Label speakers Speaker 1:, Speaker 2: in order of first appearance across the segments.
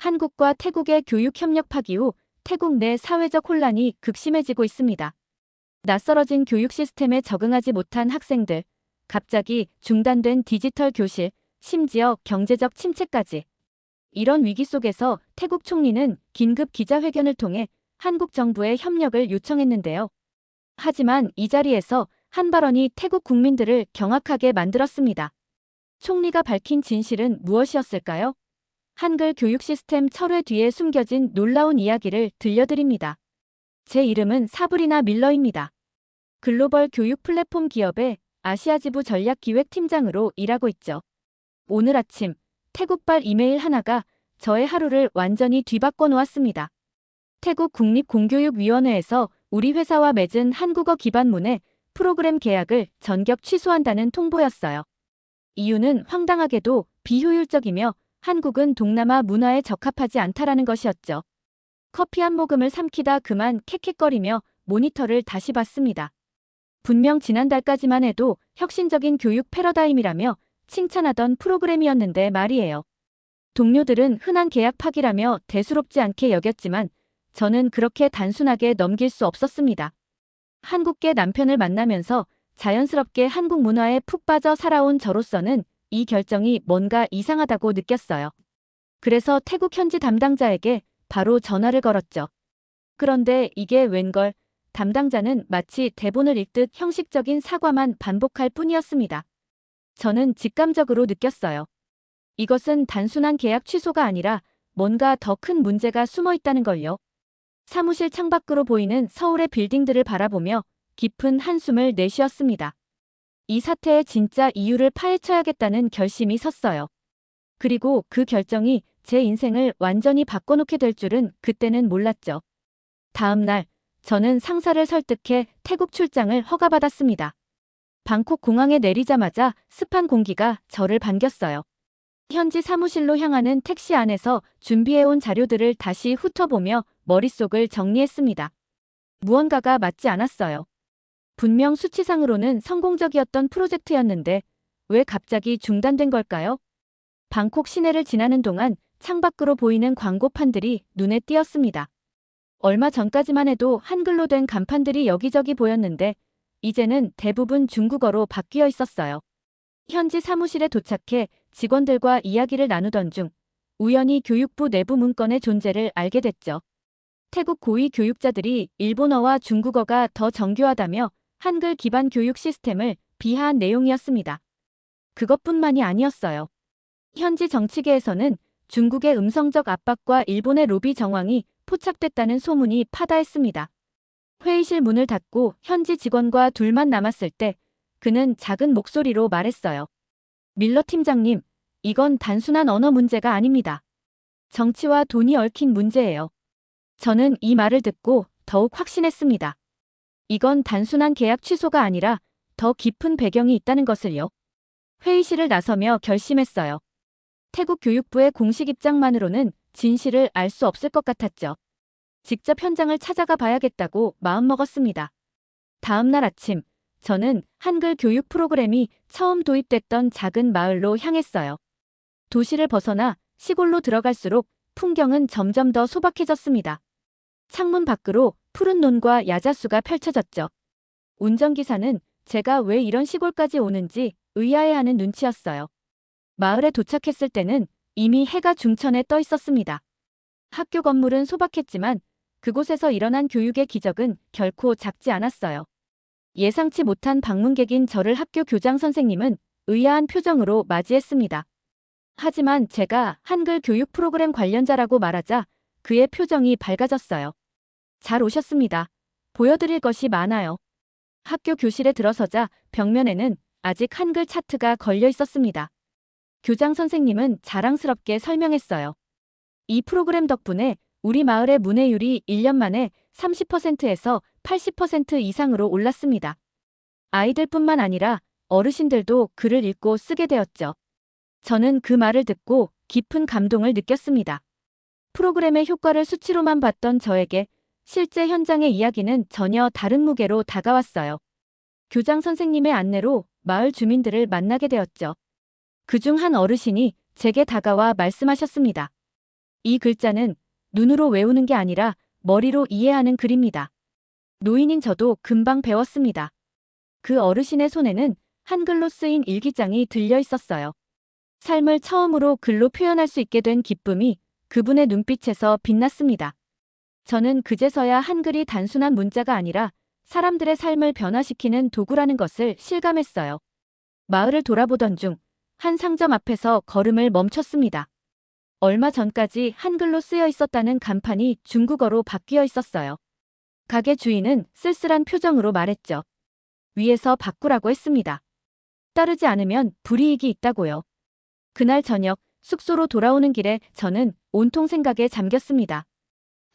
Speaker 1: 한국과 태국의 교육 협력 파기 후 태국 내 사회적 혼란이 극심해지고 있습니다. 낯설어진 교육 시스템에 적응하지 못한 학생들, 갑자기 중단된 디지털 교실, 심지어 경제적 침체까지. 이런 위기 속에서 태국 총리는 긴급 기자회견을 통해 한국 정부의 협력을 요청했는데요. 하지만 이 자리에서 한 발언이 태국 국민들을 경악하게 만들었습니다. 총리가 밝힌 진실은 무엇이었을까요? 한글 교육 시스템 철회 뒤에 숨겨진 놀라운 이야기를 들려드립니다. 제 이름은 사브리나 밀러입니다. 글로벌 교육 플랫폼 기업의 아시아지부 전략기획팀장으로 일하고 있죠. 오늘 아침 태국발 이메일 하나가 저의 하루를 완전히 뒤바꿔 놓았습니다. 태국 국립공교육위원회에서 우리 회사와 맺은 한국어 기반 문해 프로그램 계약을 전격 취소한다는 통보였어요. 이유는 황당하게도 비효율적이며 한국은 동남아 문화에 적합하지 않다라는 것이었죠. 커피 한 모금을 삼키다 그만 캑캑거리며 모니터를 다시 봤습니다. 분명 지난달까지만 해도 혁신적인 교육 패러다임이라며 칭찬하던 프로그램이었는데 말이에요. 동료들은 흔한 계약 파기라며 대수롭지 않게 여겼지만 저는 그렇게 단순하게 넘길 수 없었습니다. 한국계 남편을 만나면서 자연스럽게 한국 문화에 푹 빠져 살아온 저로서는 이 결정이 뭔가 이상하다고 느꼈어요. 그래서 태국 현지 담당자에게 바로 전화를 걸었죠. 그런데 이게 웬걸, 담당자는 마치 대본을 읽듯 형식적인 사과만 반복할 뿐이었습니다. 저는 직감적으로 느꼈어요. 이것은 단순한 계약 취소가 아니라 뭔가 더 큰 문제가 숨어 있다는 걸요. 사무실 창밖으로 보이는 서울의 빌딩들을 바라보며 깊은 한숨을 내쉬었습니다. 이 사태의 진짜 이유를 파헤쳐야겠다는 결심이 섰어요. 그리고 그 결정이 제 인생을 완전히 바꿔놓게 될 줄은 그때는 몰랐죠. 다음 날, 저는 상사를 설득해 태국 출장을 허가받았습니다. 방콕 공항에 내리자마자 습한 공기가 저를 반겼어요. 현지 사무실로 향하는 택시 안에서 준비해온 자료들을 다시 훑어보며 머릿속을 정리했습니다. 무언가가 맞지 않았어요. 분명 수치상으로는 성공적이었던 프로젝트였는데 왜 갑자기 중단된 걸까요? 방콕 시내를 지나는 동안 창밖으로 보이는 광고판들이 눈에 띄었습니다. 얼마 전까지만 해도 한글로 된 간판들이 여기저기 보였는데 이제는 대부분 중국어로 바뀌어 있었어요. 현지 사무실에 도착해 직원들과 이야기를 나누던 중 우연히 교육부 내부 문건의 존재를 알게 됐죠. 태국 고위 교육자들이 일본어와 중국어가 더 정교하다며 한글 기반 교육 시스템을 비하한 내용이었습니다. 그것뿐만이 아니었어요. 현지 정치계에서는 중국의 음성적 압박과 일본의 로비 정황이 포착됐다는 소문이 파다했습니다. 회의실 문을 닫고 현지 직원과 둘만 남았을 때 그는 작은 목소리로 말했어요. 밀러 팀장님, 이건 단순한 언어 문제가 아닙니다. 정치와 돈이 얽힌 문제예요. 저는 이 말을 듣고 더욱 확신했습니다. 이건 단순한 계약 취소가 아니라 더 깊은 배경이 있다는 것을요. 회의실을 나서며 결심했어요. 태국 교육부의 공식 입장만으로는 진실을 알 수 없을 것 같았죠. 직접 현장을 찾아가 봐야겠다고 마음먹었습니다. 다음 날 아침, 저는 한글 교육 프로그램이 처음 도입됐던 작은 마을로 향했어요. 도시를 벗어나 시골로 들어갈수록 풍경은 점점 더 소박해졌습니다. 창문 밖으로 푸른 논과 야자수가 펼쳐졌죠. 운전기사는 제가 왜 이런 시골까지 오는지 의아해하는 눈치였어요. 마을에 도착했을 때는 이미 해가 중천에 떠 있었습니다. 학교 건물은 소박했지만 그곳에서 일어난 교육의 기적은 결코 작지 않았어요. 예상치 못한 방문객인 저를 학교 교장 선생님은 의아한 표정으로 맞이했습니다. 하지만 제가 한글 교육 프로그램 관련자라고 말하자 그의 표정이 밝아졌어요. 잘 오셨습니다. 보여드릴 것이 많아요. 학교 교실에 들어서자 벽면에는 아직 한글 차트가 걸려 있었습니다. 교장 선생님은 자랑스럽게 설명했어요. 이 프로그램 덕분에 우리 마을의 문해율이 1년 만에 30%에서 80% 이상으로 올랐습니다. 아이들뿐만 아니라 어르신들도 글을 읽고 쓰게 되었죠. 저는 그 말을 듣고 깊은 감동을 느꼈습니다. 프로그램의 효과를 수치로만 봤던 저에게 실제 현장의 이야기는 전혀 다른 무게로 다가왔어요. 교장 선생님의 안내로 마을 주민들을 만나게 되었죠. 그중 한 어르신이 제게 다가와 말씀하셨습니다. 이 글자는 눈으로 외우는 게 아니라 머리로 이해하는 글입니다. 노인인 저도 금방 배웠습니다. 그 어르신의 손에는 한글로 쓰인 일기장이 들려 있었어요. 삶을 처음으로 글로 표현할 수 있게 된 기쁨이 그분의 눈빛에서 빛났습니다. 저는 그제서야 한글이 단순한 문자가 아니라 사람들의 삶을 변화시키는 도구라는 것을 실감했어요. 마을을 돌아보던 중 한 상점 앞에서 걸음을 멈췄습니다. 얼마 전까지 한글로 쓰여 있었다는 간판이 중국어로 바뀌어 있었어요. 가게 주인은 쓸쓸한 표정으로 말했죠. 위에서 바꾸라고 했습니다. 따르지 않으면 불이익이 있다고요. 그날 저녁 숙소로 돌아오는 길에 저는 온통 생각에 잠겼습니다.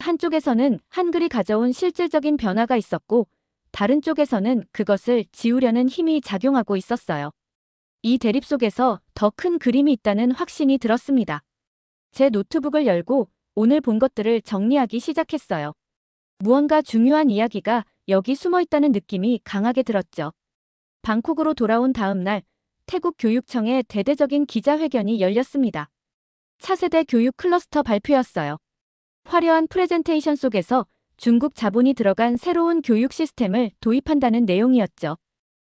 Speaker 1: 한쪽에서는 한글이 가져온 실질적인 변화가 있었고 다른 쪽에서는 그것을 지우려는 힘이 작용하고 있었어요. 이 대립 속에서 더 큰 그림이 있다는 확신이 들었습니다. 제 노트북을 열고 오늘 본 것들을 정리하기 시작했어요. 무언가 중요한 이야기가 여기 숨어 있다는 느낌이 강하게 들었죠. 방콕으로 돌아온 다음 날 태국 교육청의 대대적인 기자회견이 열렸습니다. 차세대 교육 클러스터 발표였어요. 화려한 프레젠테이션 속에서 중국 자본이 들어간 새로운 교육 시스템을 도입한다는 내용이었죠.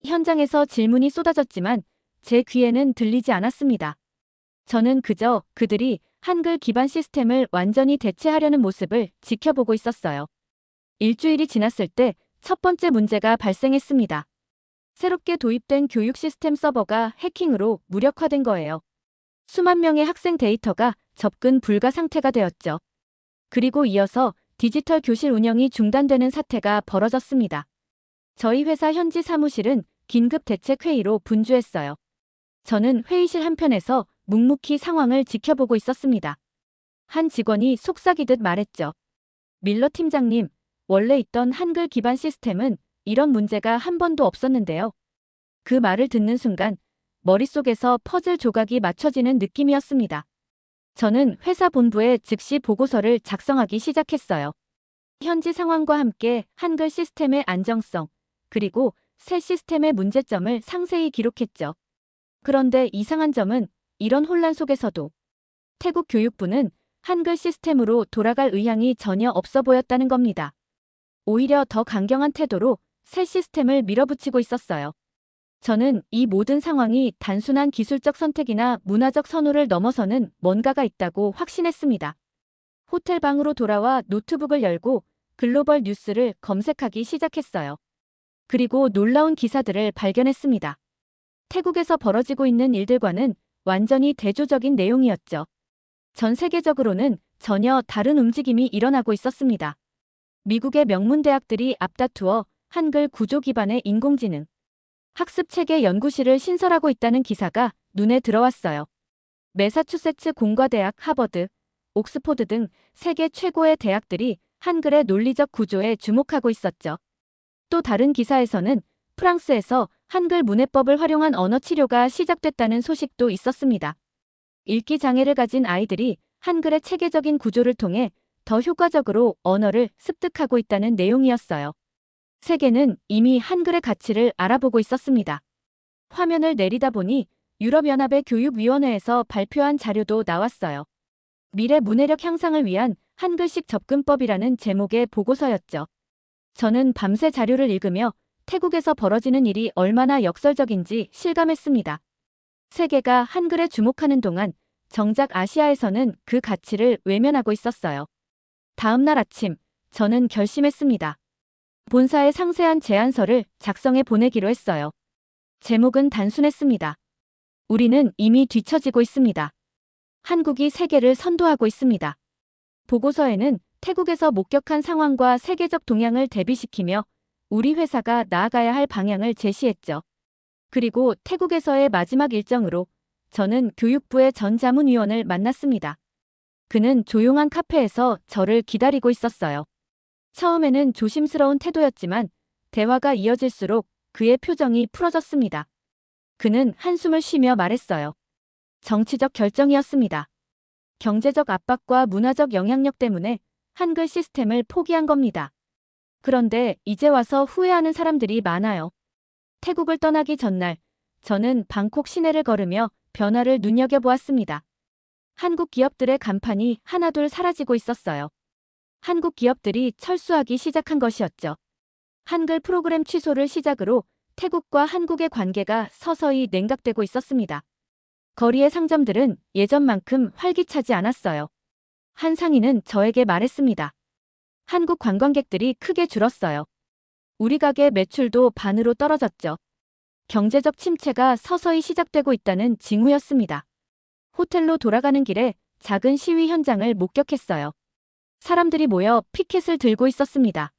Speaker 1: 현장에서 질문이 쏟아졌지만 제 귀에는 들리지 않았습니다. 저는 그저 그들이 한글 기반 시스템을 완전히 대체하려는 모습을 지켜보고 있었어요. 일주일이 지났을 때 첫 번째 문제가 발생했습니다. 새롭게 도입된 교육 시스템 서버가 해킹으로 무력화된 거예요. 수만 명의 학생 데이터가 접근 불가 상태가 되었죠. 그리고 이어서 디지털 교실 운영이 중단되는 사태가 벌어졌습니다. 저희 회사 현지 사무실은 긴급 대책 회의로 분주했어요. 저는 회의실 한편에서 묵묵히 상황을 지켜보고 있었습니다. 한 직원이 속삭이듯 말했죠. 밀러 팀장님, 원래 있던 한글 기반 시스템은 이런 문제가 한 번도 없었는데요. 그 말을 듣는 순간 머릿속에서 퍼즐 조각이 맞춰지는 느낌이었습니다. 저는 회사 본부에 즉시 보고서를 작성하기 시작했어요. 현지 상황과 함께 한글 시스템의 안정성, 그리고 새 시스템의 문제점을 상세히 기록했죠. 그런데 이상한 점은 이런 혼란 속에서도 태국 교육부는 한글 시스템으로 돌아갈 의향이 전혀 없어 보였다는 겁니다. 오히려 더 강경한 태도로 새 시스템을 밀어붙이고 있었어요. 저는 이 모든 상황이 단순한 기술적 선택이나 문화적 선호를 넘어서는 뭔가가 있다고 확신했습니다. 호텔 방으로 돌아와 노트북을 열고 글로벌 뉴스를 검색하기 시작했어요. 그리고 놀라운 기사들을 발견했습니다. 태국에서 벌어지고 있는 일들과는 완전히 대조적인 내용이었죠. 전 세계적으로는 전혀 다른 움직임이 일어나고 있었습니다. 미국의 명문 대학들이 앞다투어 한글 구조 기반의 인공지능 학습체계 연구실을 신설하고 있다는 기사가 눈에 들어왔어요. 매사추세츠 공과대학, 하버드, 옥스포드 등 세계 최고의 대학들이 한글의 논리적 구조에 주목하고 있었죠. 또 다른 기사에서는 프랑스에서 한글 문해법을 활용한 언어 치료가 시작됐다는 소식도 있었습니다. 읽기 장애를 가진 아이들이 한글의 체계적인 구조를 통해 더 효과적으로 언어를 습득하고 있다는 내용이었어요. 세계는 이미 한글의 가치를 알아보고 있었습니다. 화면을 내리다 보니 유럽연합의 교육위원회에서 발표한 자료도 나왔어요. 미래 문해력 향상을 위한 한글식 접근법이라는 제목의 보고서였죠. 저는 밤새 자료를 읽으며 태국에서 벌어지는 일이 얼마나 역설적인지 실감했습니다. 세계가 한글에 주목하는 동안 정작 아시아에서는 그 가치를 외면하고 있었어요. 다음 날 아침, 저는 결심했습니다. 본사에 상세한 제안서를 작성해 보내기로 했어요. 제목은 단순했습니다. 우리는 이미 뒤처지고 있습니다. 한국이 세계를 선도하고 있습니다. 보고서에는 태국에서 목격한 상황과 세계적 동향을 대비시키며 우리 회사가 나아가야 할 방향을 제시했죠. 그리고 태국에서의 마지막 일정으로 저는 교육부의 전 자문위원을 만났습니다. 그는 조용한 카페에서 저를 기다리고 있었어요. 처음에는 조심스러운 태도였지만 대화가 이어질수록 그의 표정이 풀어졌습니다. 그는 한숨을 쉬며 말했어요. 정치적 결정이었습니다. 경제적 압박과 문화적 영향력 때문에 한글 시스템을 포기한 겁니다. 그런데 이제 와서 후회하는 사람들이 많아요. 태국을 떠나기 전날 저는 방콕 시내를 걸으며 변화를 눈여겨보았습니다. 한국 기업들의 간판이 하나둘 사라지고 있었어요. 한국 기업들이 철수하기 시작한 것이었죠. 한글 프로그램 취소를 시작으로 태국과 한국의 관계가 서서히 냉각되고 있었습니다. 거리의 상점들은 예전만큼 활기차지 않았어요. 한 상인은 저에게 말했습니다. 한국 관광객들이 크게 줄었어요. 우리 가게 매출도 반으로 떨어졌죠. 경제적 침체가 서서히 시작되고 있다는 징후였습니다. 호텔로 돌아가는 길에 작은 시위 현장을 목격했어요. 사람들이 모여 피켓을 들고 있었습니다.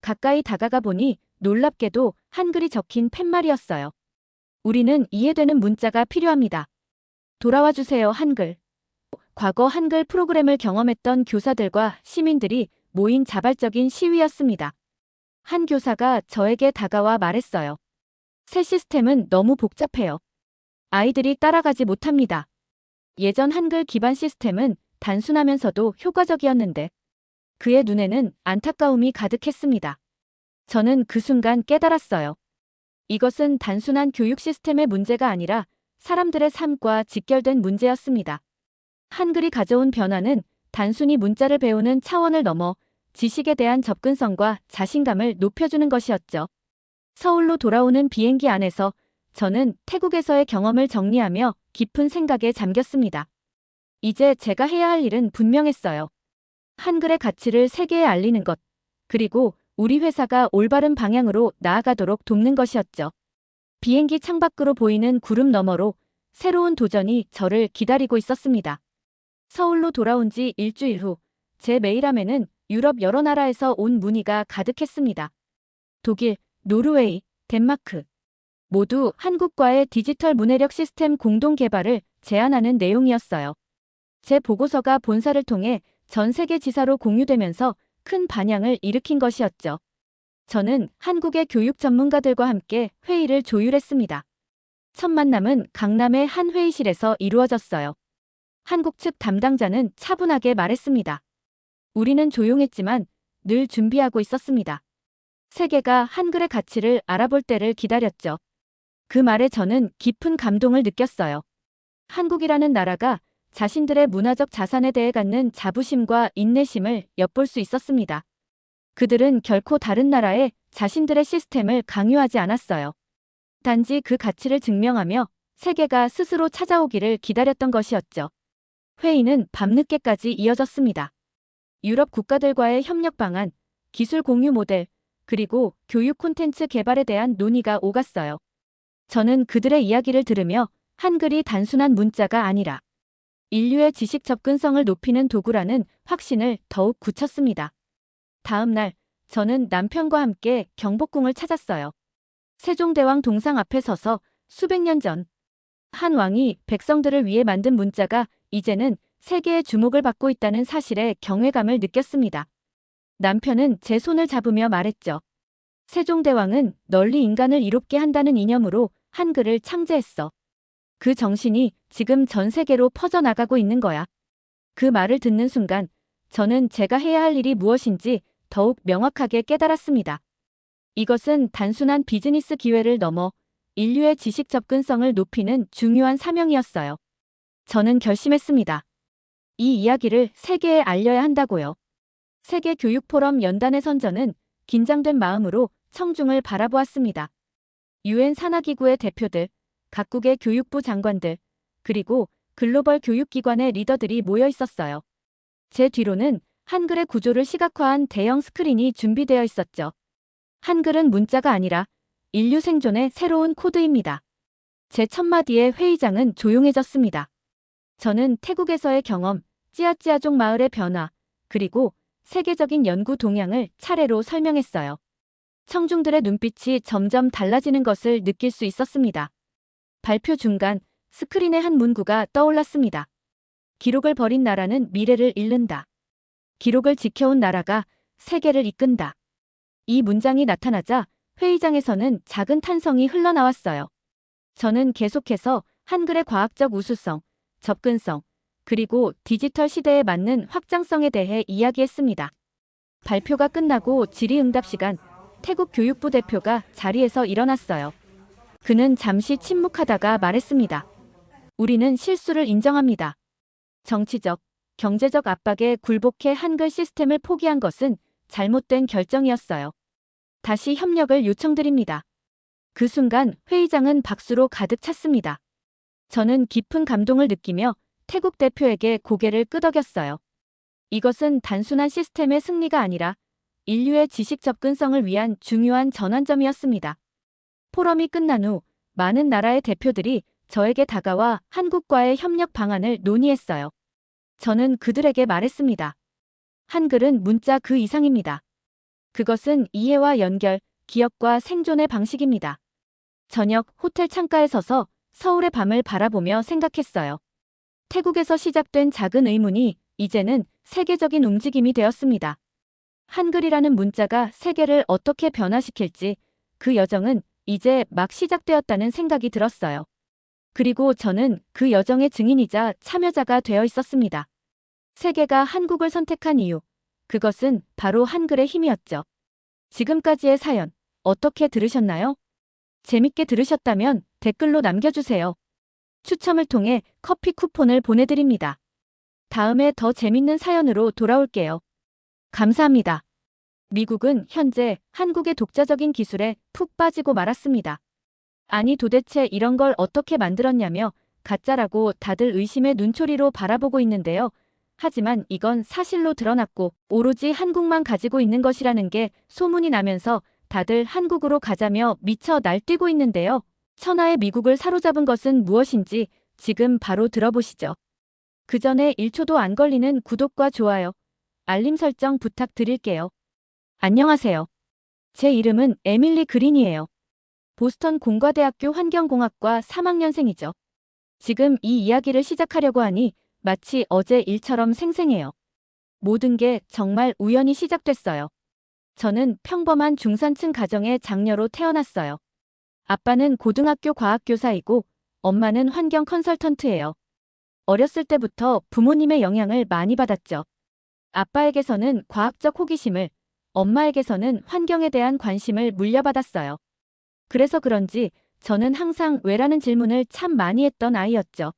Speaker 1: 가까이 다가가 보니 놀랍게도 한글이 적힌 팻말이었어요. 우리는 이해되는 문자가 필요합니다. 돌아와 주세요 한글. 과거 한글 프로그램을 경험했던 교사들과 시민들이 모인 자발적인 시위였습니다. 한 교사가 저에게 다가와 말했어요. 새 시스템은 너무 복잡해요. 아이들이 따라가지 못합니다. 예전 한글 기반 시스템은 단순하면서도 효과적이었는데 그의 눈에는 안타까움이 가득했습니다. 저는 그 순간 깨달았어요. 이것은 단순한 교육 시스템의 문제가 아니라 사람들의 삶과 직결된 문제였습니다. 한글이 가져온 변화는 단순히 문자를 배우는 차원을 넘어 지식에 대한 접근성과 자신감을 높여주는 것이었죠. 서울로 돌아오는 비행기 안에서 저는 태국에서의 경험을 정리하며 깊은 생각에 잠겼습니다. 이제 제가 해야 할 일은 분명했어요. 한글의 가치를 세계에 알리는 것, 그리고 우리 회사가 올바른 방향으로 나아가도록 돕는 것이었죠. 비행기 창밖으로 보이는 구름 너머로 새로운 도전이 저를 기다리고 있었습니다. 서울로 돌아온 지 일주일 후 제 메일함에는 유럽 여러 나라에서 온 문의가 가득했습니다. 독일, 노르웨이, 덴마크 모두 한국과의 디지털 문해력 시스템 공동 개발을 제안하는 내용이었어요. 제 보고서가 본사를 통해 전 세계 지사로 공유되면서 큰 반향을 일으킨 것이었죠. 저는 한국의 교육 전문가들과 함께 회의를 조율했습니다. 첫 만남은 강남의 한 회의실에서 이루어졌어요. 한국 측 담당자는 차분하게 말했습니다. 우리는 조용했지만 늘 준비하고 있었습니다. 세계가 한글의 가치를 알아볼 때를 기다렸죠. 그 말에 저는 깊은 감동을 느꼈어요. 한국이라는 나라가 자신들의 문화적 자산에 대해 갖는 자부심과 인내심을 엿볼 수 있었습니다. 그들은 결코 다른 나라에 자신들의 시스템을 강요하지 않았어요. 단지 그 가치를 증명하며 세계가 스스로 찾아오기를 기다렸던 것이었죠. 회의는 밤늦게까지 이어졌습니다. 유럽 국가들과의 협력 방안, 기술 공유 모델, 그리고 교육 콘텐츠 개발에 대한 논의가 오갔어요. 저는 그들의 이야기를 들으며 한글이 단순한 문자가 아니라 인류의 지식 접근성을 높이는 도구라는 확신을 더욱 굳혔습니다. 다음 날, 저는 남편과 함께 경복궁을 찾았어요. 세종대왕 동상 앞에 서서 수백 년 전 한 왕이 백성들을 위해 만든 문자가 이제는 세계의 주목을 받고 있다는 사실에 경외감을 느꼈습니다. 남편은 제 손을 잡으며 말했죠. 세종대왕은 널리 인간을 이롭게 한다는 이념으로 한글을 창제했어. 그 정신이 지금 전 세계로 퍼져나가고 있는 거야. 그 말을 듣는 순간 저는 제가 해야 할 일이 무엇인지 더욱 명확하게 깨달았습니다. 이것은 단순한 비즈니스 기회를 넘어 인류의 지식 접근성을 높이는 중요한 사명이었어요. 저는 결심했습니다. 이 이야기를 세계에 알려야 한다고요. 세계교육포럼 연단의 선전은 긴장된 마음으로 청중을 바라보았습니다. 유엔 산하기구의 대표들, 각국의 교육부 장관들, 그리고 글로벌 교육기관의 리더들이 모여 있었어요. 제 뒤로는 한글의 구조를 시각화한 대형 스크린이 준비되어 있었죠. 한글은 문자가 아니라 인류 생존의 새로운 코드입니다. 제 첫마디에 회의장은 조용해졌습니다. 저는 태국에서의 경험, 찌아찌아족 마을의 변화, 그리고 세계적인 연구 동향을 차례로 설명했어요. 청중들의 눈빛이 점점 달라지는 것을 느낄 수 있었습니다. 발표 중간 스크린의 한 문구가 떠올랐습니다. 기록을 버린 나라는 미래를 잃는다. 기록을 지켜온 나라가 세계를 이끈다. 이 문장이 나타나자 회의장에서는 작은 탄성이 흘러나왔어요. 저는 계속해서 한글의 과학적 우수성, 접근성, 그리고 디지털 시대에 맞는 확장성에 대해 이야기했습니다. 발표가 끝나고 질의응답 시간, 태국 교육부 대표가 자리에서 일어났어요. 그는 잠시 침묵하다가 말했습니다. 우리는 실수를 인정합니다. 정치적, 경제적 압박에 굴복해 한글 시스템을 포기한 것은 잘못된 결정이었어요. 다시 협력을 요청드립니다. 그 순간 회의장은 박수로 가득 찼습니다. 저는 깊은 감동을 느끼며 태국 대표에게 고개를 끄덕였어요. 이것은 단순한 시스템의 승리가 아니라 인류의 지식 접근성을 위한 중요한 전환점이었습니다. 포럼이 끝난 후 많은 나라의 대표들이 저에게 다가와 한국과의 협력 방안을 논의했어요. 저는 그들에게 말했습니다. 한글은 문자 그 이상입니다. 그것은 이해와 연결, 기억과 생존의 방식입니다. 저녁 호텔 창가에 서서 서울의 밤을 바라보며 생각했어요. 태국에서 시작된 작은 의문이 이제는 세계적인 움직임이 되었습니다. 한글이라는 문자가 세계를 어떻게 변화시킬지 그 여정은 이제 막 시작되었다는 생각이 들었어요. 그리고 저는 그 여정의 증인이자 참여자가 되어 있었습니다. 세계가 한국을 선택한 이유, 그것은 바로 한글의 힘이었죠. 지금까지의 사연, 어떻게 들으셨나요? 재밌게 들으셨다면 댓글로 남겨주세요. 추첨을 통해 커피 쿠폰을 보내드립니다. 다음에 더 재밌는 사연으로 돌아올게요. 감사합니다. 미국은 현재 한국의 독자적인 기술에 푹 빠지고 말았습니다. 아니 도대체 이런 걸 어떻게 만들었냐며 가짜라고 다들 의심의 눈초리로 바라보고 있는데요. 하지만 이건 사실로 드러났고 오로지 한국만 가지고 있는 것이라는 게 소문이 나면서 다들 한국으로 가자며 미쳐 날뛰고 있는데요. 천하의 미국을 사로잡은 것은 무엇인지 지금 바로 들어보시죠. 그 전에 1초도 안 걸리는 구독과 좋아요, 알림 설정 부탁드릴게요. 안녕하세요. 제 이름은 에밀리 그린이에요. 보스턴 공과대학교 환경공학과 3학년생이죠. 지금 이 이야기를 시작하려고 하니 마치 어제 일처럼 생생해요. 모든 게 정말 우연히 시작됐어요. 저는 평범한 중산층 가정의 장녀로 태어났어요. 아빠는 고등학교 과학교사이고 엄마는 환경 컨설턴트예요. 어렸을 때부터 부모님의 영향을 많이 받았죠. 아빠에게서는 과학적 호기심을, 엄마에게서는 환경에 대한 관심을 물려받았어요. 그래서 그런지 저는 항상 왜라는 질문을 참 많이 했던 아이였죠.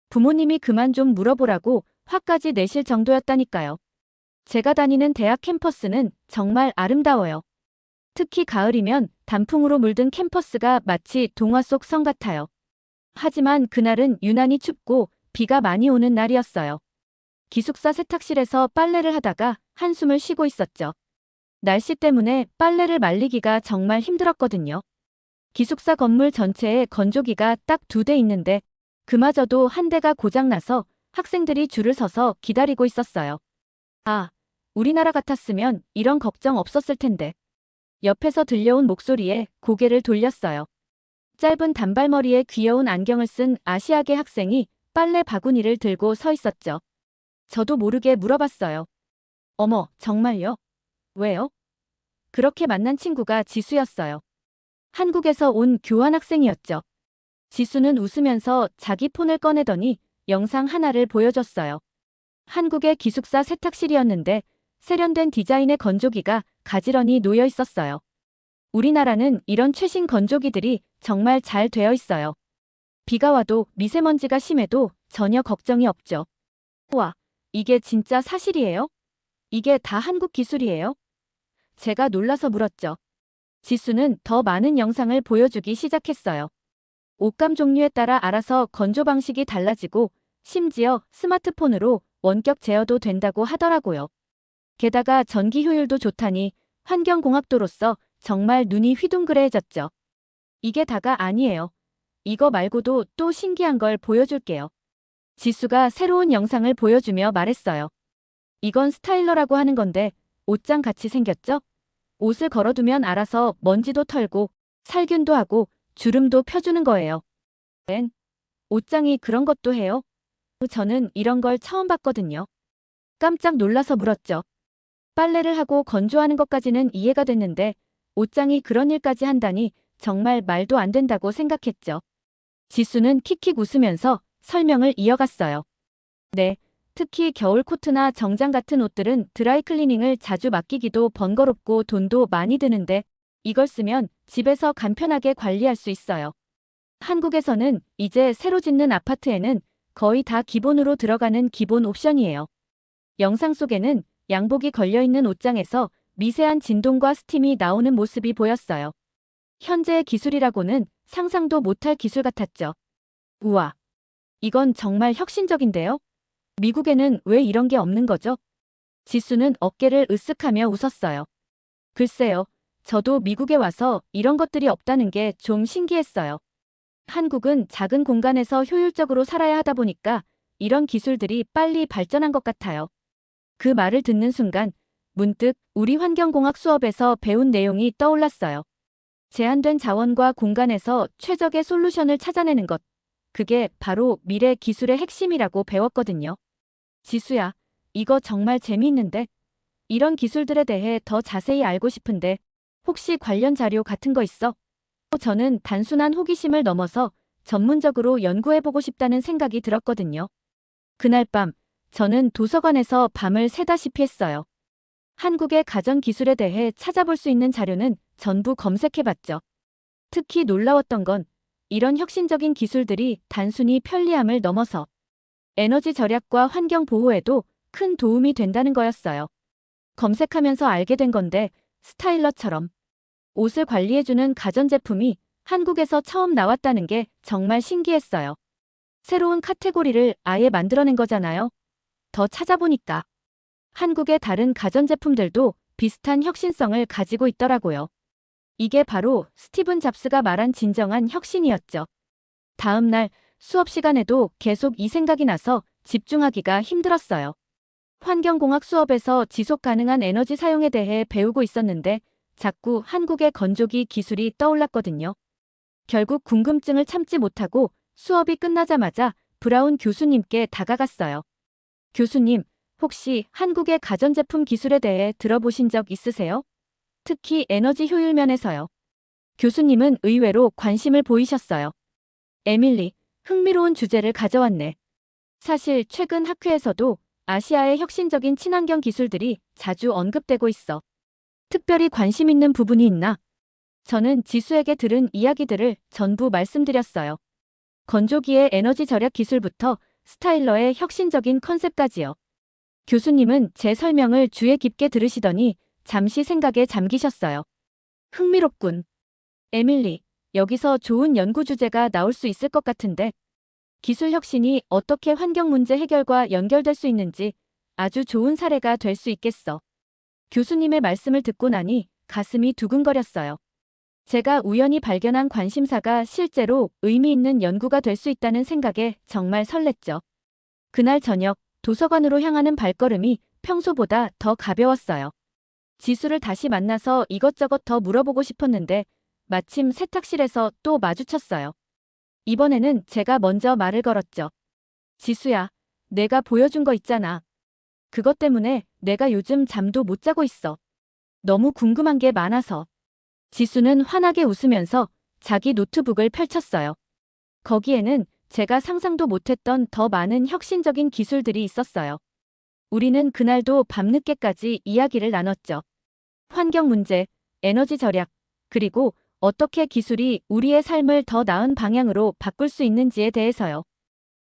Speaker 1: 부모님이 그만 좀 물어보라고 화까지 내실 정도였다니까요. 제가 다니는 대학 캠퍼스는 정말 아름다워요. 특히 가을이면 단풍으로 물든 캠퍼스가 마치 동화 속 성 같아요. 하지만 그날은 유난히 춥고 비가 많이 오는 날이었어요. 기숙사 세탁실에서 빨래를 하다가 한숨을 쉬고 있었죠. 날씨 때문에 빨래를 말리기가 정말 힘들었거든요. 기숙사 건물 전체에 건조기가 딱 2대 있는데 그마저도 한 대가 고장나서 학생들이 줄을 서서 기다리고 있었어요. 아, 우리나라 같았으면 이런 걱정 없었을 텐데. 옆에서 들려온 목소리에 고개를 돌렸어요. 짧은 단발머리에 귀여운 안경을 쓴 아시아계 학생이 빨래 바구니를 들고 서 있었죠. 저도 모르게 물어봤어요. 어머, 정말요? 왜요? 그렇게 만난 친구가 지수였어요. 한국에서 온 교환학생이었죠. 지수는 웃으면서 자기 폰을 꺼내더니 영상 하나를 보여줬어요. 한국의 기숙사 세탁실이었는데 세련된 디자인의 건조기가 가지런히 놓여 있었어요. 우리나라는 이런 최신 건조기들이 정말 잘 되어 있어요. 비가 와도 미세먼지가 심해도 전혀 걱정이 없죠. 우와, 이게 진짜 사실이에요? 이게 다 한국 기술이에요? 제가 놀라서 물었죠. 지수는 더 많은 영상을 보여주기 시작했어요. 옷감 종류에 따라 알아서 건조 방식이 달라지고 심지어 스마트폰으로 원격 제어도 된다고 하더라고요. 게다가 전기 효율도 좋다니 환경공학도로서 정말 눈이 휘둥그레해졌죠. 이게 다가 아니에요. 이거 말고도 또 신기한 걸 보여줄게요. 지수가 새로운 영상을 보여주며 말했어요. 이건 스타일러라고 하는 건데 옷장 같이 생겼죠? 옷을 걸어두면 알아서 먼지도 털고 살균도 하고 주름도 펴주는 거예요. 옷장이 그런 것도 해요? 저는 이런 걸 처음 봤거든요. 깜짝 놀라서 물었죠. 빨래를 하고 건조하는 것까지는 이해가 됐는데 옷장이 그런 일까지 한다니 정말 말도 안 된다고 생각했죠. 지수는 킥킥 웃으면서 설명을 이어갔어요. 네, 특히 겨울 코트나 정장 같은 옷들은 드라이클리닝을 자주 맡기기도 번거롭고 돈도 많이 드는데 이걸 쓰면 집에서 간편하게 관리할 수 있어요. 한국에서는 이제 새로 짓는 아파트에는 거의 다 기본으로 들어가는 기본 옵션이에요. 영상 속에는 양복이 걸려있는 옷장에서 미세한 진동과 스팀이 나오는 모습이 보였어요. 현재의 기술이라고는 상상도 못할 기술 같았죠. 우와, 이건 정말 혁신적인데요? 미국에는 왜 이런 게 없는 거죠? 지수는 어깨를 으쓱하며 웃었어요. 글쎄요, 저도 미국에 와서 이런 것들이 없다는 게 좀 신기했어요. 한국은 작은 공간에서 효율적으로 살아야 하다 보니까 이런 기술들이 빨리 발전한 것 같아요. 그 말을 듣는 순간 문득 우리 환경공학 수업에서 배운 내용이 떠올랐어요. 제한된 자원과 공간에서 최적의 솔루션을 찾아내는 것. 그게 바로 미래 기술의 핵심이라고 배웠거든요. 지수야, 이거 정말 재미있는데? 이런 기술들에 대해 더 자세히 알고 싶은데 혹시 관련 자료 같은 거 있어? 저는 단순한 호기심을 넘어서 전문적으로 연구해보고 싶다는 생각이 들었거든요. 그날 밤, 저는 도서관에서 밤을 새다시피 했어요. 한국의 가전기술에 대해 찾아볼 수 있는 자료는 전부 검색해봤죠. 특히 놀라웠던 건 이런 혁신적인 기술들이 단순히 편리함을 넘어서 에너지 절약과 환경 보호에도 큰 도움이 된다는 거였어요. 검색하면서 알게 된 건데 스타일러처럼 옷을 관리해주는 가전제품이 한국에서 처음 나왔다는 게 정말 신기했어요. 새로운 카테고리를 아예 만들어낸 거잖아요. 더 찾아보니까 한국의 다른 가전제품들도 비슷한 혁신성을 가지고 있더라고요. 이게 바로 스티븐 잡스가 말한 진정한 혁신이었죠. 다음 날 수업 시간에도 계속 이 생각이 나서 집중하기가 힘들었어요. 환경공학 수업에서 지속 가능한 에너지 사용에 대해 배우고 있었는데 자꾸 한국의 건조기 기술이 떠올랐거든요. 결국 궁금증을 참지 못하고 수업이 끝나자마자 브라운 교수님께 다가갔어요. 교수님, 혹시 한국의 가전제품 기술에 대해 들어보신 적 있으세요? 특히 에너지 효율 면에서요. 교수님은 의외로 관심을 보이셨어요. 에밀리, 흥미로운 주제를 가져왔네. 사실 최근 학회에서도 아시아의 혁신적인 친환경 기술들이 자주 언급되고 있어. 특별히 관심 있는 부분이 있나? 저는 지수에게 들은 이야기들을 전부 말씀드렸어요. 건조기의 에너지 절약 기술부터 스타일러의 혁신적인 컨셉까지요. 교수님은 제 설명을 주의 깊게 들으시더니 잠시 생각에 잠기셨어요. 흥미롭군. 에밀리, 여기서 좋은 연구 주제가 나올 수 있을 것 같은데 기술 혁신이 어떻게 환경 문제 해결과 연결될 수 있는지 아주 좋은 사례가 될 수 있겠어. 교수님의 말씀을 듣고 나니 가슴이 두근거렸어요. 제가 우연히 발견한 관심사가 실제로 의미 있는 연구가 될 수 있다는 생각에 정말 설렜죠. 그날 저녁 도서관으로 향하는 발걸음이 평소보다 더 가벼웠어요. 지수를 다시 만나서 이것저것 더 물어보고 싶었는데 마침 세탁실에서 또 마주쳤어요. 이번에는 제가 먼저 말을 걸었죠. 지수야, 내가 보여준 거 있잖아. 그것 때문에 내가 요즘 잠도 못 자고 있어. 너무 궁금한 게 많아서. 지수는 환하게 웃으면서 자기 노트북을 펼쳤어요. 거기에는 제가 상상도 못했던 더 많은 혁신적인 기술들이 있었어요. 우리는 그날도 밤늦게까지 이야기를 나눴죠. 환경 문제, 에너지 절약, 그리고 어떻게 기술이 우리의 삶을 더 나은 방향으로 바꿀 수 있는지에 대해서요.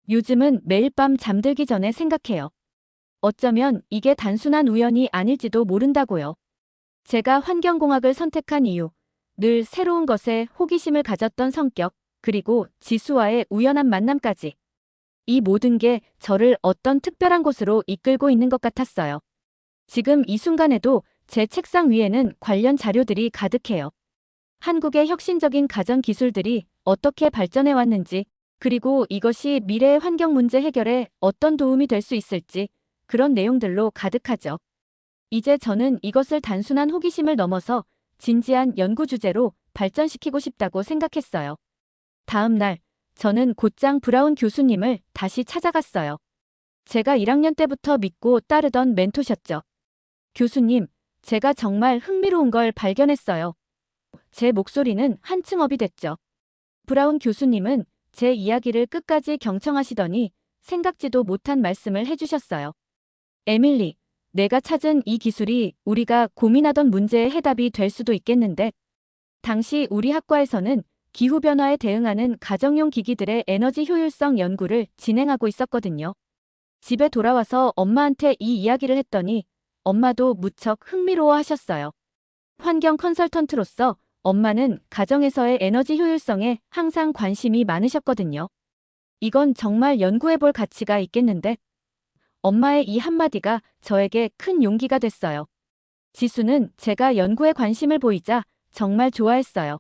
Speaker 1: 요즘은 매일 밤 잠들기 전에 생각해요. 어쩌면 이게 단순한 우연이 아닐지도 모른다고요. 제가 환경공학을 선택한 이유, 늘 새로운 것에 호기심을 가졌던 성격, 그리고 지수와의 우연한 만남까지. 이 모든 게 저를 어떤 특별한 곳으로 이끌고 있는 것 같았어요. 지금 이 순간에도 제 책상 위에는 관련 자료들이 가득해요. 한국의 혁신적인 가전 기술들이 어떻게 발전해 왔는지, 그리고 이것이 미래의 환경 문제 해결에 어떤 도움이 될 수 있을지, 그런 내용들로 가득하죠. 이제 저는 이것을 단순한 호기심을 넘어서 진지한 연구 주제로 발전시키고 싶다고 생각했어요. 다음 날, 저는 곧장 브라운 교수님을 다시 찾아갔어요. 제가 1학년 때부터 믿고 따르던 멘토셨죠. 교수님, 제가 정말 흥미로운 걸 발견했어요. 제 목소리는 한층 업이 됐죠. 브라운 교수님은 제 이야기를 끝까지 경청하시더니 생각지도 못한 말씀을 해주셨어요. 에밀리, 내가 찾은 이 기술이 우리가 고민하던 문제의 해답이 될 수도 있겠는데, 당시 우리 학과에서는 기후변화에 대응하는 가정용 기기들의 에너지 효율성 연구를 진행하고 있었거든요. 집에 돌아와서 엄마한테 이 이야기를 했더니 엄마도 무척 흥미로워 하셨어요. 환경 컨설턴트로서 엄마는 가정에서의 에너지 효율성에 항상 관심이 많으셨거든요. 이건 정말 연구해볼 가치가 있겠는데? 엄마의 이 한마디가 저에게 큰 용기가 됐어요. 지수는 제가 연구에 관심을 보이자 정말 좋아했어요.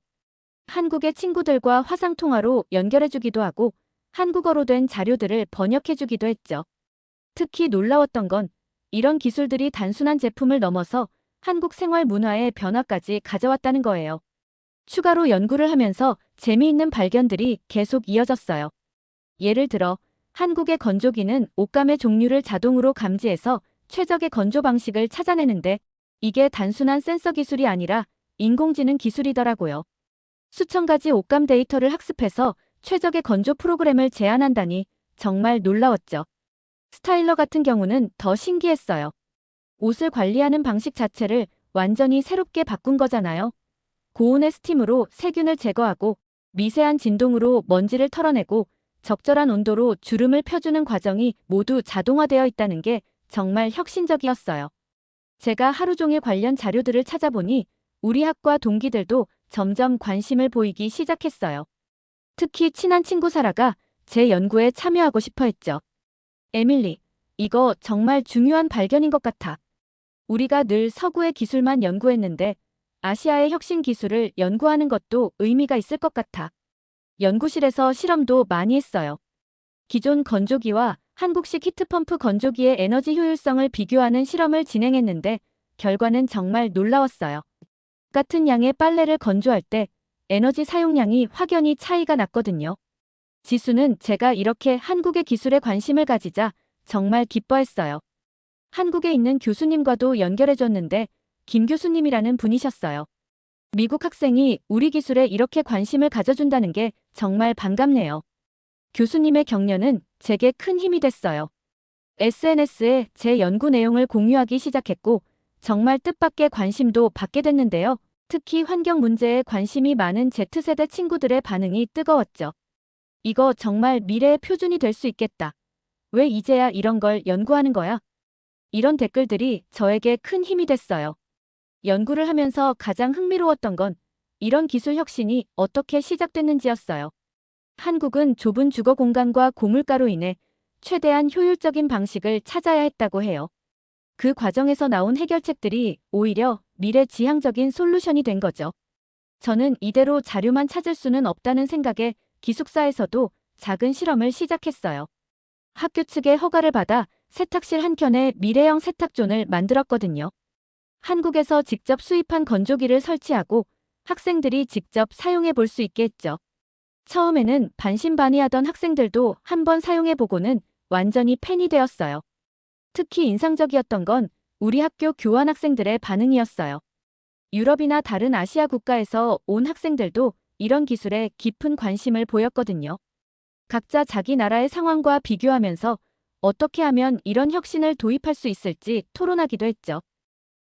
Speaker 1: 한국의 친구들과 화상통화로 연결해주기도 하고 한국어로 된 자료들을 번역해주기도 했죠. 특히 놀라웠던 건 이런 기술들이 단순한 제품을 넘어서 한국 생활 문화의 변화까지 가져왔다는 거예요. 추가로 연구를 하면서 재미있는 발견들이 계속 이어졌어요. 예를 들어 한국의 건조기는 옷감의 종류를 자동으로 감지해서 최적의 건조 방식을 찾아내는데 이게 단순한 센서 기술이 아니라 인공지능 기술이더라고요. 수천 가지 옷감 데이터를 학습해서 최적의 건조 프로그램을 제안한다니 정말 놀라웠죠. 스타일러 같은 경우는 더 신기했어요. 옷을 관리하는 방식 자체를 완전히 새롭게 바꾼 거잖아요. 고온의 스팀으로 세균을 제거하고 미세한 진동으로 먼지를 털어내고 적절한 온도로 주름을 펴주는 과정이 모두 자동화되어 있다는 게 정말 혁신적이었어요. 제가 하루 종일 관련 자료들을 찾아보니 우리 학과 동기들도 점점 관심을 보이기 시작했어요. 특히 친한 친구 사라가 제 연구에 참여하고 싶어 했죠. 에밀리, 이거 정말 중요한 발견인 것 같아. 우리가 늘 서구의 기술만 연구했는데 아시아의 혁신 기술을 연구하는 것도 의미가 있을 것 같아. 연구실에서 실험도 많이 했어요. 기존 건조기와 한국식 히트펌프 건조기의 에너지 효율성을 비교하는 실험을 진행했는데 결과는 정말 놀라웠어요. 같은 양의 빨래를 건조할 때 에너지 사용량이 확연히 차이가 났거든요. 지수는 제가 이렇게 한국의 기술에 관심을 가지자 정말 기뻐했어요. 한국에 있는 교수님과도 연결해줬는데 김 교수님이라는 분이셨어요. 미국 학생이 우리 기술에 이렇게 관심을 가져준다는 게 정말 반갑네요. 교수님의 격려는 제게 큰 힘이 됐어요. SNS에 제 연구 내용을 공유하기 시작했고 정말 뜻밖의 관심도 받게 됐는데요. 특히 환경 문제에 관심이 많은 Z세대 친구들의 반응이 뜨거웠죠. 이거 정말 미래의 표준이 될 수 있겠다. 왜 이제야 이런 걸 연구하는 거야? 이런 댓글들이 저에게 큰 힘이 됐어요. 연구를 하면서 가장 흥미로웠던 건 이런 기술 혁신이 어떻게 시작됐는지였어요. 한국은 좁은 주거 공간과 고물가로 인해 최대한 효율적인 방식을 찾아야 했다고 해요. 그 과정에서 나온 해결책들이 오히려 미래지향적인 솔루션이 된 거죠. 저는 이대로 자료만 찾을 수는 없다는 생각에 기숙사에서도 작은 실험을 시작했어요. 학교 측의 허가를 받아 세탁실 한켠에 미래형 세탁존을 만들었거든요. 한국에서 직접 수입한 건조기를 설치하고 학생들이 직접 사용해 볼 수 있게 했죠. 처음에는 반신반의하던 학생들도 한번 사용해 보고는 완전히 팬이 되었어요. 특히 인상적이었던 건 우리 학교 교환 학생들의 반응이었어요. 유럽이나 다른 아시아 국가에서 온 학생들도 이런 기술에 깊은 관심을 보였거든요. 각자 자기 나라의 상황과 비교하면서 어떻게 하면 이런 혁신을 도입할 수 있을지 토론하기도 했죠.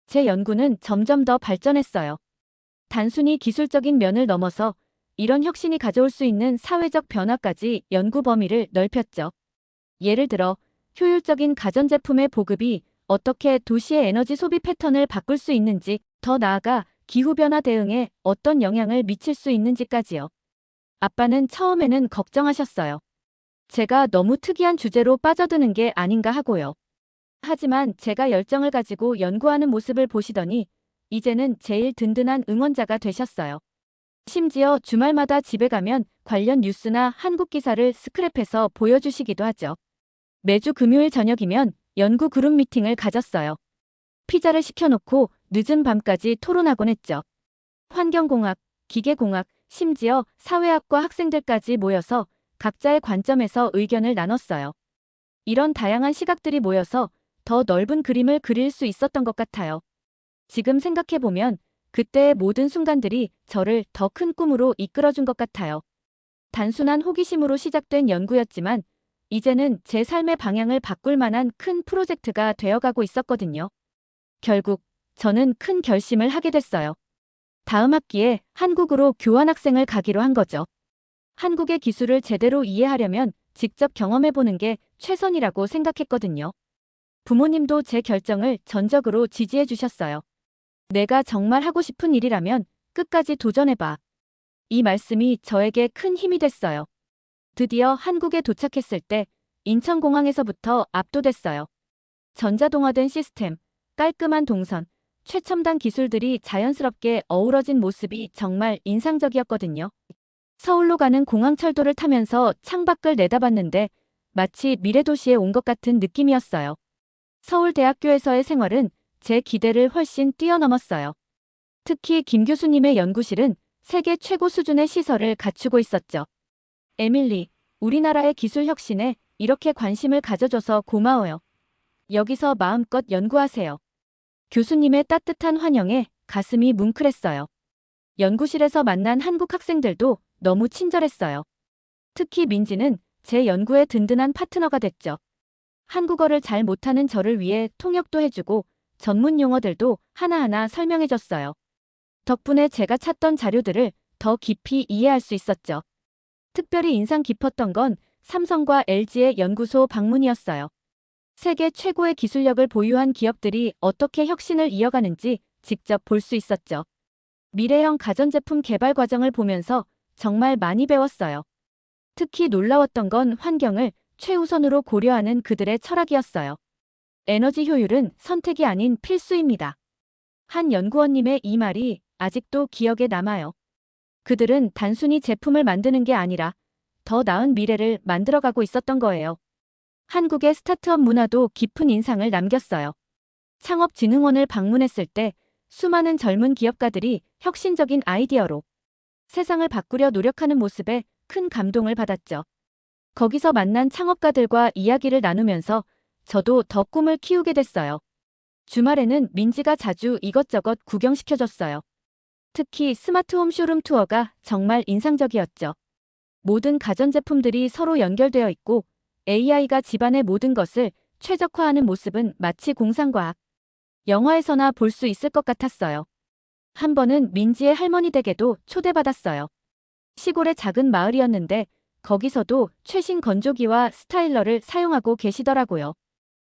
Speaker 1: 제 연구는 점점 더 발전했어요. 단순히 기술적인 면을 넘어서 이런 혁신이 가져올 수 있는 사회적 변화까지 연구 범위를 넓혔죠. 예를 들어 효율적인 가전제품의 보급이 어떻게 도시의 에너지 소비 패턴을 바꿀 수 있는지, 더 나아가 기후변화 대응에 어떤 영향을 미칠 수 있는지까지요. 아빠는 처음에는 걱정하셨어요. 제가 너무 특이한 주제로 빠져드는 게 아닌가 하고요. 하지만 제가 열정을 가지고 연구하는 모습을 보시더니 이제는 제일 든든한 응원자가 되셨어요. 심지어 주말마다 집에 가면 관련 뉴스나 한국 기사를 스크랩해서 보여주시기도 하죠. 매주 금요일 저녁이면 연구 그룹 미팅을 가졌어요. 피자를 시켜놓고 늦은 밤까지 토론하곤 했죠. 환경공학, 기계공학, 심지어 사회학과 학생들까지 모여서 각자의 관점에서 의견을 나눴어요. 이런 다양한 시각들이 모여서 더 넓은 그림을 그릴 수 있었던 것 같아요. 지금 생각해보면 그때의 모든 순간들이 저를 더 큰 꿈으로 이끌어준 것 같아요. 단순한 호기심으로 시작된 연구였지만 이제는 제 삶의 방향을 바꿀 만한 큰 프로젝트가 되어가고 있었거든요. 결국 저는 큰 결심을 하게 됐어요. 다음 학기에 한국으로 교환학생을 가기로 한 거죠. 한국의 기술을 제대로 이해하려면 직접 경험해보는 게 최선이라고 생각했거든요. 부모님도 제 결정을 전적으로 지지해 주셨어요. 내가 정말 하고 싶은 일이라면 끝까지 도전해봐. 이 말씀이 저에게 큰 힘이 됐어요. 드디어 한국에 도착했을 때 인천공항에서부터 압도됐어요. 전자동화된 시스템, 깔끔한 동선, 최첨단 기술들이 자연스럽게 어우러진 모습이 정말 인상적이었거든요. 서울로 가는 공항철도를 타면서 창밖을 내다봤는데 마치 미래도시에 온 것 같은 느낌이었어요. 서울대학교에서의 생활은 제 기대를 훨씬 뛰어넘었어요. 특히 김 교수님의 연구실은 세계 최고 수준의 시설을 갖추고 있었죠. 에밀리, 우리나라의 기술 혁신에 이렇게 관심을 가져줘서 고마워요. 여기서 마음껏 연구하세요. 교수님의 따뜻한 환영에 가슴이 뭉클했어요. 연구실에서 만난 한국 학생들도 너무 친절했어요. 특히 민지는 제 연구에 든든한 파트너가 됐죠. 한국어를 잘 못하는 저를 위해 통역도 해주고 전문 용어들도 하나하나 설명해줬어요. 덕분에 제가 찾던 자료들을 더 깊이 이해할 수 있었죠. 특별히 인상 깊었던 건 삼성과 LG의 연구소 방문이었어요. 세계 최고의 기술력을 보유한 기업들이 어떻게 혁신을 이어가는지 직접 볼 수 있었죠. 미래형 가전제품 개발 과정을 보면서 정말 많이 배웠어요. 특히 놀라웠던 건 환경을 최우선으로 고려하는 그들의 철학이었어요. 에너지 효율은 선택이 아닌 필수입니다. 한 연구원님의 이 말이 아직도 기억에 남아요. 그들은 단순히 제품을 만드는 게 아니라 더 나은 미래를 만들어가고 있었던 거예요. 한국의 스타트업 문화도 깊은 인상을 남겼어요. 창업진흥원을 방문했을 때 수많은 젊은 기업가들이 혁신적인 아이디어로 세상을 바꾸려 노력하는 모습에 큰 감동을 받았죠. 거기서 만난 창업가들과 이야기를 나누면서 저도 더 꿈을 키우게 됐어요. 주말에는 민지가 자주 이것저것 구경시켜줬어요. 특히 스마트홈 쇼룸 투어가 정말 인상적이었죠. 모든 가전제품들이 서로 연결되어 있고 AI가 집안의 모든 것을 최적화하는 모습은 마치 공상과학 영화에서나 볼 수 있을 것 같았어요. 한 번은 민지의 할머니 댁에도 초대받았어요. 시골의 작은 마을이었는데 거기서도 최신 건조기와 스타일러를 사용하고 계시더라고요.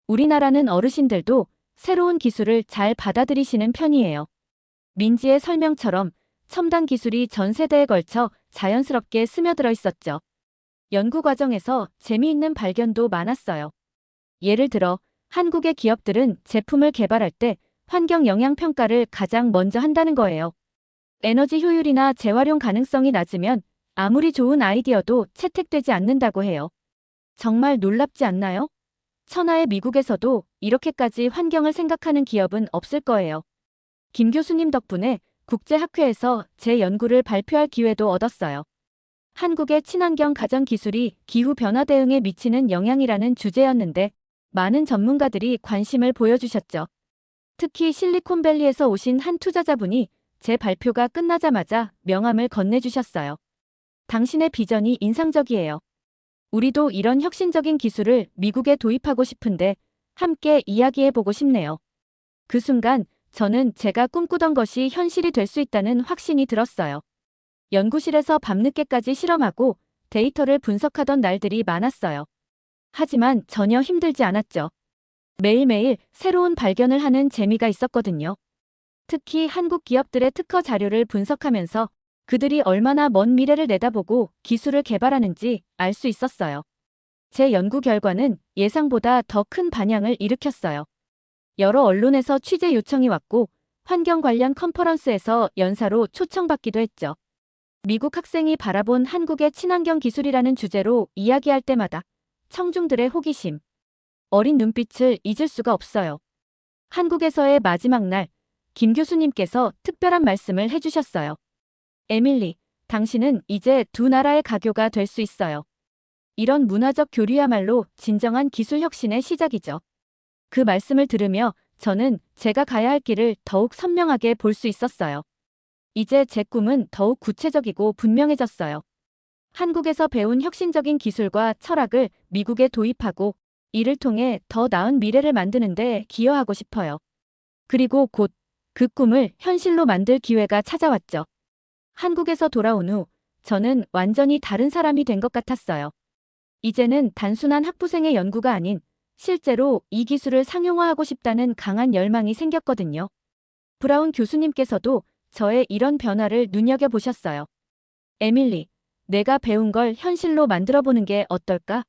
Speaker 1: 우리나라는 어르신들도 새로운 기술을 잘 받아들이시는 편이에요. 민지의 설명처럼 첨단 기술이 전 세대에 걸쳐 자연스럽게 스며들어 있었죠. 연구 과정에서 재미있는 발견도 많았어요. 예를 들어 한국의 기업들은 제품을 개발할 때 환경 영향 평가를 가장 먼저 한다는 거예요. 에너지 효율이나 재활용 가능성이 낮으면 아무리 좋은 아이디어도 채택되지 않는다고 해요. 정말 놀랍지 않나요? 천하의 미국에서도 이렇게까지 환경을 생각하는 기업은 없을 거예요. 김 교수님 덕분에 국제학회에서 제 연구를 발표할 기회도 얻었어요. 한국의 친환경 가전 기술이 기후변화 대응에 미치는 영향이라는 주제였는데 많은 전문가들이 관심을 보여주셨죠. 특히 실리콘밸리에서 오신 한 투자자분이 제 발표가 끝나자마자 명함을 건네주셨어요. 당신의 비전이 인상적이에요. 우리도 이런 혁신적인 기술을 미국에 도입하고 싶은데 함께 이야기해보고 싶네요. 그 순간 저는 제가 꿈꾸던 것이 현실이 될 수 있다는 확신이 들었어요. 연구실에서 밤늦게까지 실험하고 데이터를 분석하던 날들이 많았어요. 하지만 전혀 힘들지 않았죠. 매일매일 새로운 발견을 하는 재미가 있었거든요. 특히 한국 기업들의 특허 자료를 분석하면서 그들이 얼마나 먼 미래를 내다보고 기술을 개발하는지 알 수 있었어요. 제 연구 결과는 예상보다 더 큰 반향을 일으켰어요. 여러 언론에서 취재 요청이 왔고 환경 관련 컨퍼런스에서 연사로 초청받기도 했죠. 미국 학생이 바라본 한국의 친환경 기술이라는 주제로 이야기할 때마다 청중들의 호기심, 어린 눈빛을 잊을 수가 없어요. 한국에서의 마지막 날, 김 교수님께서 특별한 말씀을 해주셨어요. 에밀리, 당신은 이제 두 나라의 가교가 될 수 있어요. 이런 문화적 교류야말로 진정한 기술 혁신의 시작이죠. 그 말씀을 들으며 저는 제가 가야 할 길을 더욱 선명하게 볼 수 있었어요. 이제 제 꿈은 더욱 구체적이고 분명해졌어요. 한국에서 배운 혁신적인 기술과 철학을 미국에 도입하고 이를 통해 더 나은 미래를 만드는 데 기여하고 싶어요. 그리고 곧 그 꿈을 현실로 만들 기회가 찾아왔죠. 한국에서 돌아온 후 저는 완전히 다른 사람이 된 것 같았어요. 이제는 단순한 학부생의 연구가 아닌 실제로 이 기술을 상용화하고 싶다는 강한 열망이 생겼거든요. 브라운 교수님께서도 저의 이런 변화를 눈여겨보셨어요. 에밀리, 내가 배운 걸 현실로 만들어보는 게 어떨까?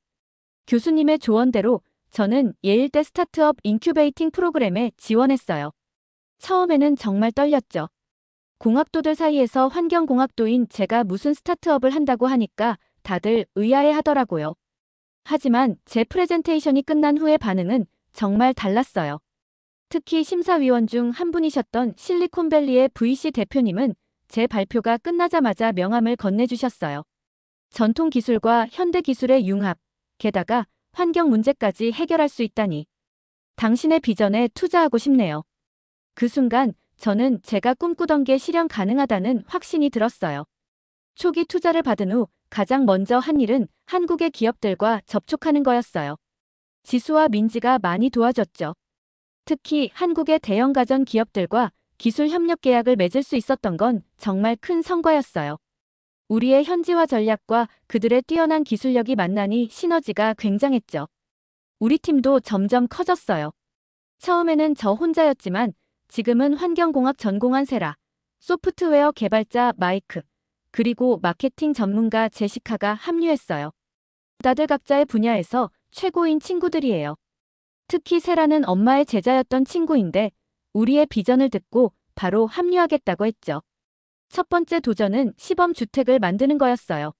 Speaker 1: 교수님의 조언대로 저는 예일대 스타트업 인큐베이팅 프로그램에 지원했어요. 처음에는 정말 떨렸죠. 공학도들 사이에서 환경공학도인 제가 무슨 스타트업을 한다고 하니까 다들 의아해 하더라고요. 하지만 제 프레젠테이션이 끝난 후의 반응은 정말 달랐어요. 특히 심사위원 중 한 분이셨던 실리콘밸리의 VC 대표님은 제 발표가 끝나자마자 명함을 건네주셨어요. 전통 기술과 현대 기술의 융합, 게다가 환경 문제까지 해결할 수 있다니. 당신의 비전에 투자하고 싶네요. 그 순간 저는 제가 꿈꾸던 게 실현 가능하다는 확신이 들었어요. 초기 투자를 받은 후 가장 먼저 한 일은 한국의 기업들과 접촉하는 거였어요. 지수와 민지가 많이 도와줬죠. 특히 한국의 대형 가전 기업들과 기술 협력 계약을 맺을 수 있었던 건 정말 큰 성과였어요. 우리의 현지화 전략과 그들의 뛰어난 기술력이 만나니 시너지가 굉장했죠. 우리 팀도 점점 커졌어요. 처음에는 저 혼자였지만 지금은 환경공학 전공한 세라, 소프트웨어 개발자 마이크, 그리고 마케팅 전문가 제시카가 합류했어요. 다들 각자의 분야에서 최고인 친구들이에요. 특히 세라는 엄마의 제자였던 친구인데 우리의 비전을 듣고 바로 합류하겠다고 했죠. 첫 번째 도전은 시범주택을 만드는 거였어요.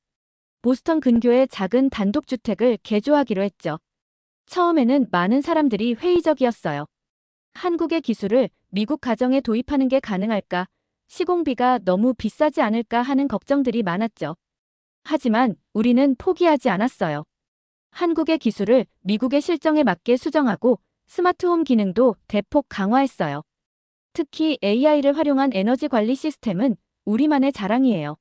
Speaker 1: 보스턴 근교의 작은 단독주택을 개조하기로 했죠. 처음에는 많은 사람들이 회의적이었어요. 한국의 기술을 미국 가정에 도입하는 게 가능할까? 시공비가 너무 비싸지 않을까 하는 걱정들이 많았죠. 하지만 우리는 포기하지 않았어요. 한국의 기술을 미국의 실정에 맞게 수정하고 스마트홈 기능도 대폭 강화했어요. 특히 AI를 활용한 에너지 관리 시스템은 우리만의 자랑이에요.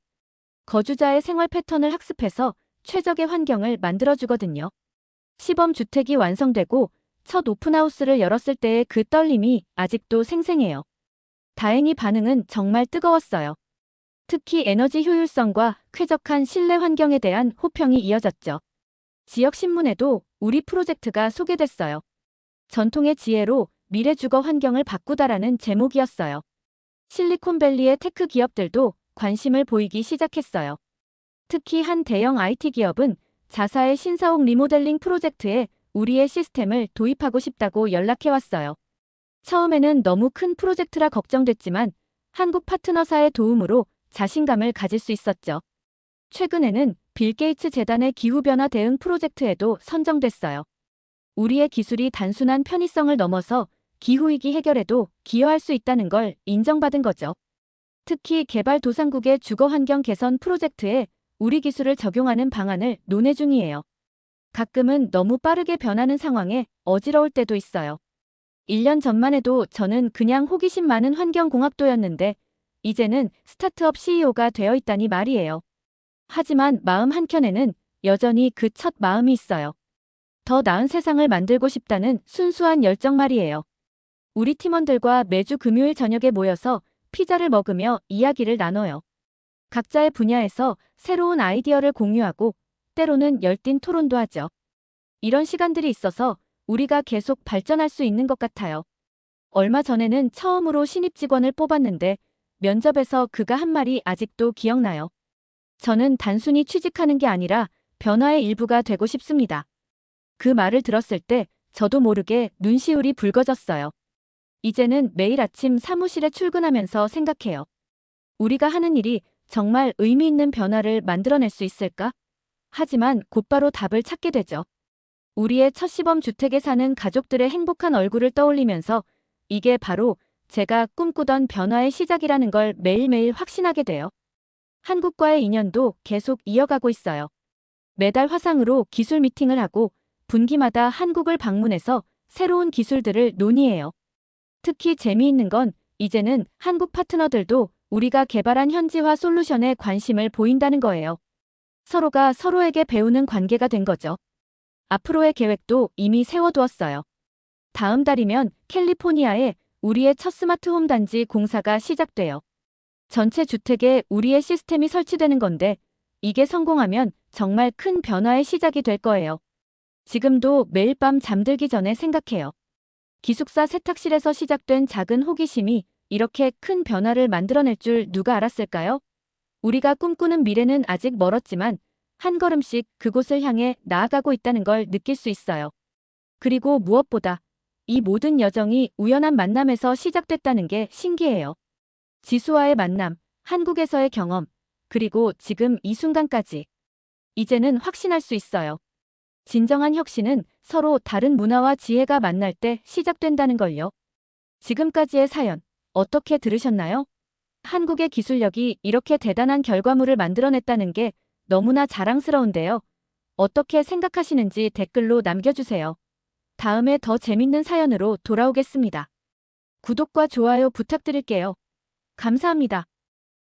Speaker 1: 거주자의 생활 패턴을 학습해서 최적의 환경을 만들어주거든요. 시범주택이 완성되고 첫 오픈하우스를 열었을 때의 그 떨림이 아직도 생생해요. 다행히 반응은 정말 뜨거웠어요. 특히 에너지 효율성과 쾌적한 실내 환경에 대한 호평이 이어졌죠. 지역 신문에도 우리 프로젝트가 소개됐어요. 전통의 지혜로 미래 주거 환경을 바꾸다라는 제목이었어요. 실리콘밸리의 테크 기업들도 관심을 보이기 시작했어요. 특히 한 대형 IT 기업은 자사의 신사옥 리모델링 프로젝트에 우리의 시스템을 도입하고 싶다고 연락해왔어요. 처음에는 너무 큰 프로젝트라 걱정됐지만 한국 파트너사의 도움으로 자신감을 가질 수 있었죠. 최근에는 빌 게이츠 재단의 기후변화 대응 프로젝트에도 선정됐어요. 우리의 기술이 단순한 편의성을 넘어서 기후위기 해결에도 기여할 수 있다는 걸 인정받은 거죠. 특히 개발도상국의 주거환경 개선 프로젝트에 우리 기술을 적용하는 방안을 논의 중이에요. 가끔은 너무 빠르게 변하는 상황에 어지러울 때도 있어요. 1년 전만 해도 저는 그냥 호기심 많은 환경공학도였는데 이제는 스타트업 CEO가 되어 있다니 말이에요. 하지만 마음 한켠에는 여전히 그 첫 마음이 있어요. 더 나은 세상을 만들고 싶다는 순수한 열정 말이에요. 우리 팀원들과 매주 금요일 저녁에 모여서 피자를 먹으며 이야기를 나눠요. 각자의 분야에서 새로운 아이디어를 공유하고 때로는 열띤 토론도 하죠. 이런 시간들이 있어서 우리가 계속 발전할 수 있는 것 같아요. 얼마 전에는 처음으로 신입 직원을 뽑았는데 면접에서 그가 한 말이 아직도 기억나요. 저는 단순히 취직하는 게 아니라 변화의 일부가 되고 싶습니다. 그 말을 들었을 때 저도 모르게 눈시울이 붉어졌어요. 이제는 매일 아침 사무실에 출근하면서 생각해요. 우리가 하는 일이 정말 의미 있는 변화를 만들어낼 수 있을까? 하지만 곧바로 답을 찾게 되죠. 우리의 첫 시범 주택에 사는 가족들의 행복한 얼굴을 떠올리면서 이게 바로 제가 꿈꾸던 변화의 시작이라는 걸 매일매일 확신하게 돼요. 한국과의 인연도 계속 이어가고 있어요. 매달 화상으로 기술 미팅을 하고 분기마다 한국을 방문해서 새로운 기술들을 논의해요. 특히 재미있는 건 이제는 한국 파트너들도 우리가 개발한 현지화 솔루션에 관심을 보인다는 거예요. 서로가 서로에게 배우는 관계가 된 거죠. 앞으로의 계획도 이미 세워두었어요. 다음 달이면 캘리포니아에 우리의 첫 스마트홈 단지 공사가 시작돼요. 전체 주택에 우리의 시스템이 설치되는 건데 이게 성공하면 정말 큰 변화의 시작이 될 거예요. 지금도 매일 밤 잠들기 전에 생각해요. 기숙사 세탁실에서 시작된 작은 호기심이 이렇게 큰 변화를 만들어낼 줄 누가 알았을까요? 우리가 꿈꾸는 미래는 아직 멀었지만 한 걸음씩 그곳을 향해 나아가고 있다는 걸 느낄 수 있어요. 그리고 무엇보다 이 모든 여정이 우연한 만남에서 시작됐다는 게 신기해요. 지수와의 만남, 한국에서의 경험, 그리고 지금 이 순간까지. 이제는 확신할 수 있어요. 진정한 혁신은 서로 다른 문화와 지혜가 만날 때 시작된다는 걸요. 지금까지의 사연, 어떻게 들으셨나요? 한국의 기술력이 이렇게 대단한 결과물을 만들어냈다는 게 너무나 자랑스러운데요. 어떻게 생각하시는지 댓글로 남겨주세요. 다음에 더 재밌는 사연으로 돌아오겠습니다. 구독과 좋아요 부탁드릴게요. 감사합니다.